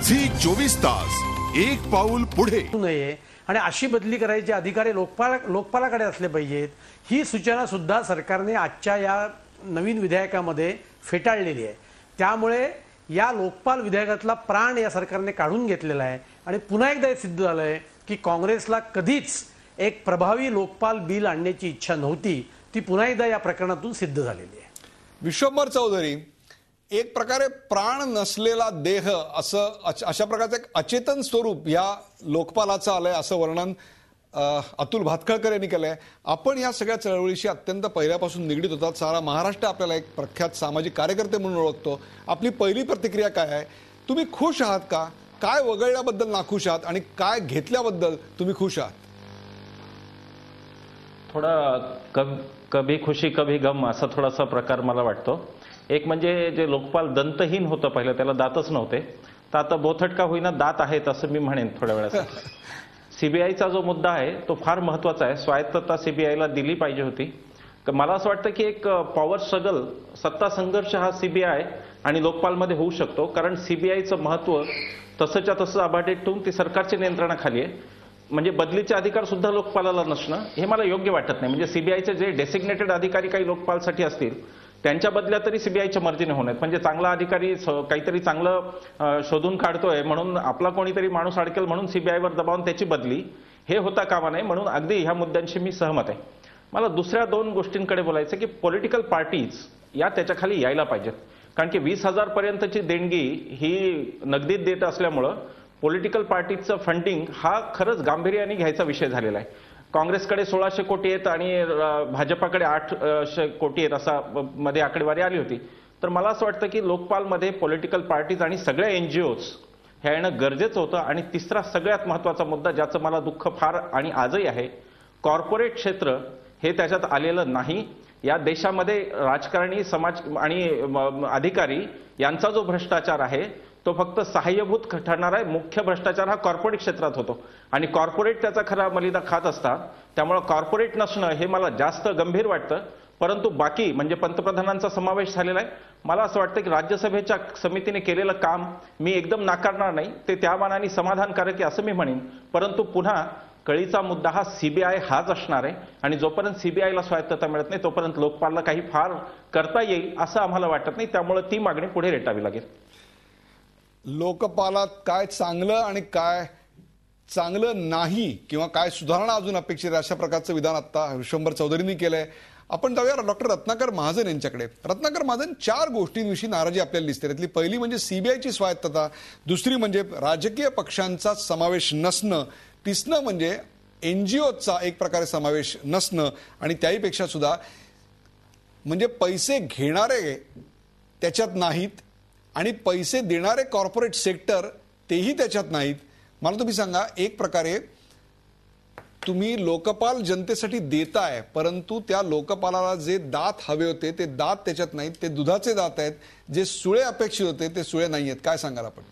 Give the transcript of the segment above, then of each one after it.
Zee24 एक पाऊल पुढे नये आणि अशी बदली करायचे अधिकारी लोकपालाकडे असले पाहिजेत ही सूचना सुद्धा सरकारने आजच्या या नवीन विधेयकामध्ये फेटाळलेली आहे। त्यामुळे या लोकपाल विधेयकातला प्राण या सरकारने काढून घेतलेला आहे आणि पुन्हा एकदा हे सिद्ध झालंय की काँग्रेसला कधीच एक प्रभावी लोकपाल बिल आणण्याची इच्छा नव्हती, ती पुन्हा एकदा या प्रकरणातून सिद्ध झालेली आहे। विश्वंभर चौधरी, एक प्रकारे प्राण नसलेला देह असं अशा प्रकारचं एक अचेतन स्वरूप या लोकपालाचं आलंय असं वर्णन अतुल भातखळकर यांनी केलंय। आपण या सगळ्या चळवळीशी अत्यंत पहिल्यापासून निगडीत होतात। सारा महाराष्ट्र आपल्याला एक प्रख्यात सामाजिक कार्यकर्ते म्हणून ओळखतो। आपली पहिली प्रतिक्रिया काय आहे? तुम्ही खुश आहात का? काय वगळल्याबद्दल नाखुश आहात आणि काय घेतल्याबद्दल तुम्ही खुश आहात? थोडा कभी खुशी कभी गम असा थोडासा प्रकार मला वाटतो। एक म्हणजे जे लोकपाल दंतहीन होतं पहिलं, त्याला दातच नव्हते, तर आता बोथटका होईना दात आहेत असं मी म्हणेन थोड्या वेळासाठी। सीबीआयचा जो मुद्दा आहे तो फार महत्त्वाचा आहे। स्वायत्तता सीबीआयला दिली पाहिजे होती। मला असं वाटतं की एक पॉवर स्ट्रगल, सत्ता संघर्ष हा सीबीआय आणि लोकपालमध्ये होऊ शकतो, कारण सीबीआयचं महत्त्व तसंच्या तसं अबाधित ठेवून ती सरकारच्या नियंत्रणाखाली आहे। म्हणजे बदलीचे अधिकार सुद्धा लोकपालाला नसणं हे मला योग्य वाटत नाही। म्हणजे सीबीआयचे जे डेसिग्नेटेड अधिकारी काही लोकपालसाठी असतील त्यांच्या बदल्या तरी सीबीआयच्या मर्जीने होणार। म्हणजे चांगला अधिकारी काहीतरी चांगलं शोधून काढतोय म्हणून आपला कोणीतरी माणूस अडकेल म्हणून सीबीआयवर दबावून त्याची बदली हे होता कामा नये। म्हणून अगदी ह्या मुद्द्यांशी मी सहमत आहे। मला दुसऱ्या दोन गोष्टींकडे बोलायचं की पॉलिटिकल पार्टीज या त्याच्याखाली यायला पाहिजेत, कारण की 20,000 पर्यंतची देणगी ही नगदीत देत असल्यामुळं पॉलिटिकल पार्टीजचं फंडिंग हा खरंच गांभीर्याने घ्यायचा विषय झालेला आहे। काँग्रेसकडे 1600 कोटी आहेत आणि भाजपाकडे 800 कोटी आहेत असा मध्ये आकडेवारी आली होती। तर मला असं वाटतं की लोकपालमध्ये पॉलिटिकल पार्टीज आणि सगळ्या एनजीओज ह्या येणं गरजेचं होतं। आणि तिसरा सगळ्यात महत्त्वाचा मुद्दा ज्याचं मला दुःख फार आणि आजही आहे, कॉर्पोरेट क्षेत्र हे त्याच्यात आलेलं नाही। या देशामध्ये राजकारणी, समाज आणि अधिकारी यांचा जो भ्रष्टाचार आहे तो फक्त सहाय्यभूत ठरणार आहे। मुख्य भ्रष्टाचार हा कॉर्पोरेट क्षेत्रात होतो आणि कॉर्पोरेट त्याचा खरा मलिदा खात असतात। त्यामुळे कॉर्पोरेट नसणं हे मला जास्त गंभीर वाटतं। परंतु बाकी म्हणजे पंतप्रधानांचा समावेश झालेला आहे। मला असं वाटतं की राज्यसभेच्या समितीने केलेलं काम मी एकदम नाकारणार नाही, ते त्या मानाने समाधानकारक आहे असं मी म्हणेन। परंतु पुन्हा कळीचा मुद्दा हा सीबीआय हाच असणार आहे आणि जोपर्यंत सीबीआयला स्वायत्तता मिळत नाही तोपर्यंत लोकपालला काही फार करता येईल असं आम्हाला वाटत नाही। त्यामुळे ती मागणी पुढे रेटावी लागेल। लोकपालात काय चांगलं आणि काय चांगलं नाही किंवा काय सुधारणा अजून अपेक्षित आहे अशा प्रकारचं विधान आता विश्वंभर चौधरींनी केलंय। आपण जाऊया डॉक्टर रत्नाकर महाजन यांच्याकडे। रत्नाकर महाजन, 4 गोष्टींविषयी नाराजी आपल्याला दिसते। त्यातली पहिली म्हणजे सीबीआयची स्वायत्तता, दुसरी म्हणजे राजकीय पक्षांचा समावेश नसणं, तिसरं म्हणजे एनजीओचा एक प्रकारे समावेश नसणं आणि त्याहीपेक्षा सुद्धा म्हणजे पैसे घेणारे त्याच्यात नाहीत आणि पैसे देणारे कॉर्पोरेट सेक्टर तेही त्याच्यात नाहीत। मला तुम्ही सांगा, एक प्रकारे तुम्ही लोकपाल जनतेसाठी देताय, परंतु त्या लोकपालाला जे दात हवे होते ते दात त्याच्यात नाहीत, ते दुधाचे दात आहेत। जे सुळे अपेक्षित होते ते सुळे नाही आहेत। काय सांगाल आपण?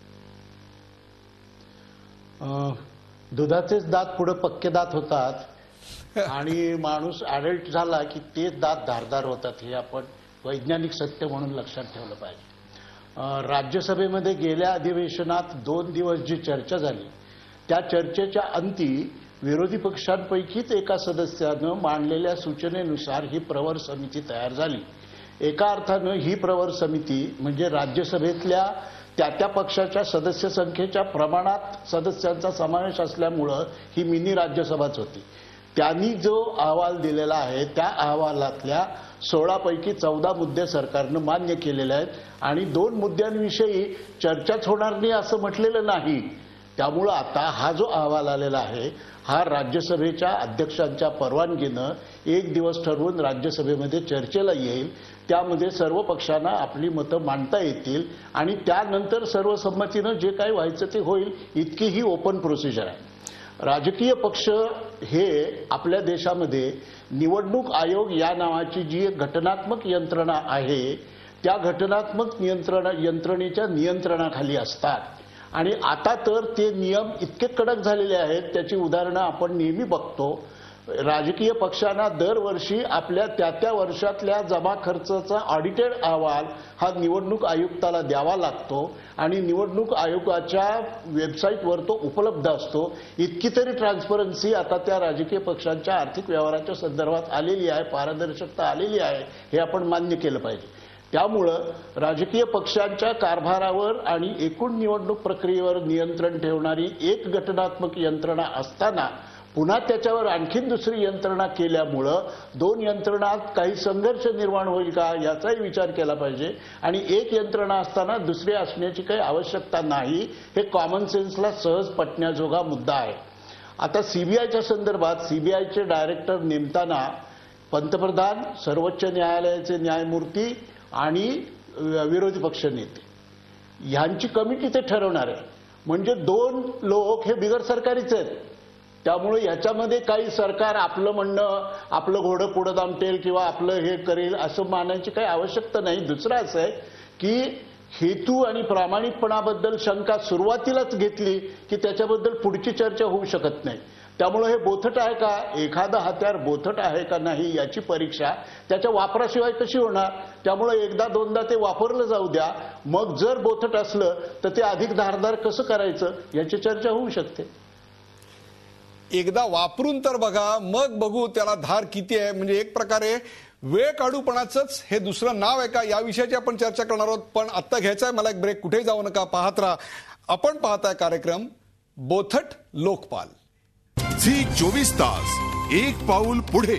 दुधाचेच दात पुढे पक्के दात होतात आणि माणूस ॲडल्ट झाला की ते दात धारदार होतात, हे आपण वैज्ञानिक सत्य म्हणून लक्षात ठेवलं पाहिजे। राज्यसभेमध्ये गेल्या अधिवेशनात 2 दिवस जी चर्चा झाली त्या चर्चेच्या अंती विरोधी पक्षांपैकीच एका सदस्यानं मांडलेल्या सूचनेनुसार ही प्रवर समिती तयार झाली। एका अर्थानं ही प्रवर समिती म्हणजे राज्यसभेतल्या त्या पक्षाच्या सदस्य संख्येच्या प्रमाणात सदस्यांचा समावेश असल्यामुळं ही मिनी राज्यसभाच होती। त्यांनी जो अहवाल दिलेला आहे त्या अहवालातल्या 16 पैकी 14 मुद्दे सरकारनं मान्य केलेले आहेत आणि 2 मुद्द्यांविषयी चर्चाच होणार नाही असं म्हटलेलं नाही। त्यामुळं आता हा जो अहवाल आलेला आहे हा राज्यसभेच्या अध्यक्षांच्या परवानगीनं 1 दिवस ठरवून राज्यसभेमध्ये चर्चेला येईल। त्यामध्ये सर्व पक्षांना आपली मतं मांडता येतील आणि त्यानंतर सर्वसंमतीनं जे काही व्हायचं ते होईल, इतकी ही ओपन प्रोसिजर आहे। राजकीय पक्ष हे आपल्या देशामध्ये निवडणूक आयोग या नावाची जी एक घटनात्मक यंत्रणा आहे त्या घटनात्मक यंत्रणेच्या नियंत्रणाखाली असतात आणि आता तर ते नियम इतके कडक झालेले आहेत, त्याची उदाहरणं आपण नेहमी बघतो। राजकीय पक्षांना दरवर्षी आपल्या त्या वर्षातल्या जमा खर्चाचा ऑडिटेड अहवाल हा निवडणूक आयुक्ताला द्यावा लागतो आणि निवडणूक आयोगाच्या वेबसाईटवर तो उपलब्ध असतो. इतकी तरी ट्रान्सपरन्सी आता त्या राजकीय पक्षांच्या आर्थिक व्यवहाराच्या संदर्भात आलेली आहे, पारदर्शकता आलेली आहे, हे आपण मान्य केलं पाहिजे. त्यामुळं राजकीय पक्षांच्या कारभारावर आणि एकूण निवडणूक प्रक्रियेवर नियंत्रण ठेवणारी एक घटनात्मक यंत्रणा असताना पुन्हा त्याच्यावर आणखीन दुसरी यंत्रणा केल्यामुळं दोन यंत्रणात काही संघर्ष निर्माण होईल का याचाही विचार केला पाहिजे. आणि एक यंत्रणा असताना दुसरी असण्याची काही आवश्यकता नाही, हे कॉमन सेन्सला सहज पटण्याजोगा मुद्दा आहे. आता सीबीआयच्या संदर्भात सीबीआयचे डायरेक्टर नेमताना पंतप्रधान, सर्वोच्च न्यायालयाचे न्यायमूर्ती आणि विरोधी पक्ष नेते ह्यांची कमिटी ते ठरवणार आहे. म्हणजे दोन लोक हे बिगर सरकारीच आहेत. त्यामुळे याच्यामध्ये काही सरकार आपलं म्हणणं, आपलं घोडं पुढं दामटेल किंवा आपलं हे करेल असं मानायची काही आवश्यकता नाही. दुसरं असं आहे की हेतू आणि प्रामाणिकपणाबद्दल शंका सुरुवातीलाच घेतली की त्याच्याबद्दल पुढची चर्चा होऊ शकत नाही. त्यामुळे हे बोथट आहे का, एखादं हत्यार बोथट आहे का नाही याची परीक्षा त्याच्या वापराशिवाय कशी होणार. त्यामुळे एकदा दोनदा ते वापरलं जाऊ द्या, मग जर बोथट असलं तर ते अधिक धारदार कसं करायचं याची चर्चा होऊ शकते. एकदा वापरून तर बघा, मग बघू त्याला धार किती आहे. म्हणजे एक प्रकारे वेळ काढूपणाचंच हे दुसरं नाव आहे का, या विषयाची आपण चर्चा करणार आहोत. पण आत्ता घ्यायचा आहे मला एक ब्रेक. कुठेही जाऊ नका, पाहत राहा. आपण पाहताय कार्यक्रम बोथट लोकपाल. झी 24 तास, एक पाऊल पुढे.